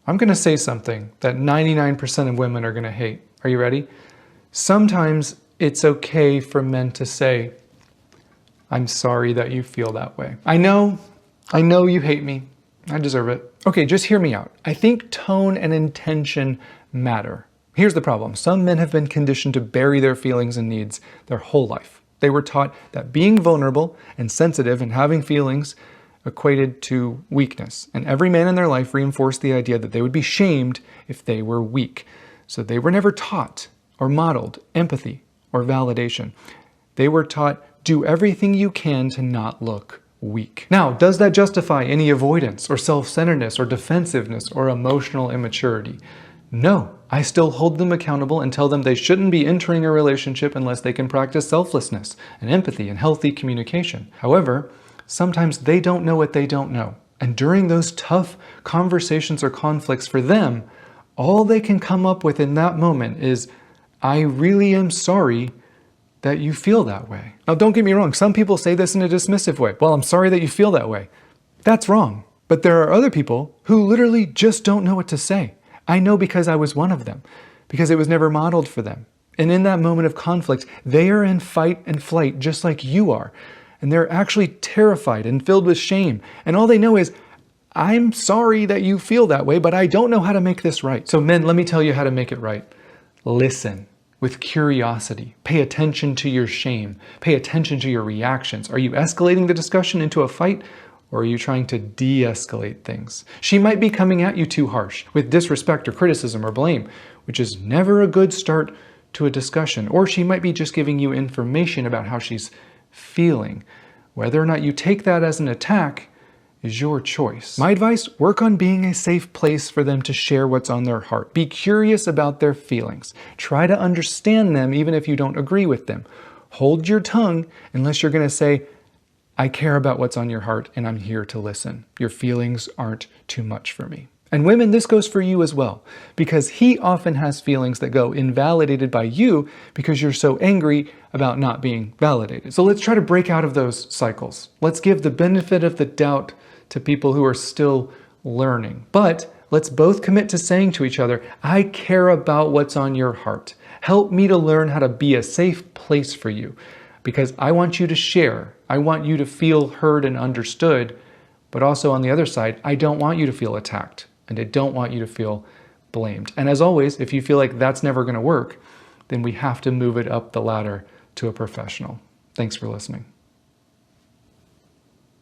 I'm going to say something that 99% of women are going to hate. Are you ready? Sometimes it's okay for men to say, I'm sorry that you feel that way. I know you hate me. I deserve it. Okay, just hear me out. I think tone and intention matter. Here's the problem. Some men have been conditioned to bury their feelings and needs their whole life. They were taught that being vulnerable and sensitive and having feelings equated to weakness. And every man in their life reinforced the idea that they would be shamed if they were weak. So they were never taught or modeled empathy or validation. They were taught, do everything you can to not look weak. Now, does that justify any avoidance or self-centeredness or defensiveness or emotional immaturity? No, I still hold them accountable and tell them they shouldn't be entering a relationship unless they can practice selflessness and empathy and healthy communication. However, sometimes they don't know what they don't know. And during those tough conversations or conflicts for them, all they can come up with in that moment is, I really am sorry that you feel that way. Now, don't get me wrong. Some people say this in a dismissive way. Well, I'm sorry that you feel that way. That's wrong. But there are other people who literally just don't know what to say. I know because I was one of them, because it was never modeled for them. And in that moment of conflict, they are in fight and flight just like you are. And they're actually terrified and filled with shame. And all they know is, I'm sorry that you feel that way, but I don't know how to make this right. So men, let me tell you how to make it right. Listen with curiosity. Pay attention to your shame. Pay attention to your reactions. Are you escalating the discussion into a fight? Or are you trying to de-escalate things? She might be coming at you too harsh with disrespect or criticism or blame, which is never a good start to a discussion. Or she might be just giving you information about how she's feeling. Whether or not you take that as an attack is your choice. My advice, work on being a safe place for them to share what's on their heart. Be curious about their feelings. Try to understand them even if you don't agree with them. Hold your tongue unless you're going to say, I care about what's on your heart and I'm here to listen. Your feelings aren't too much for me. And women, this goes for you as well, because he often has feelings that go invalidated by you because you're so angry about not being validated. So let's try to break out of those cycles. Let's give the benefit of the doubt to people who are still learning. But let's both commit to saying to each other, I care about what's on your heart. Help me to learn how to be a safe place for you, because I want you to share. I want you to feel heard and understood, but also on the other side, I don't want you to feel attacked and I don't want you to feel blamed. And as always, if you feel like that's never going to work, then we have to move it up the ladder to a professional. Thanks for listening.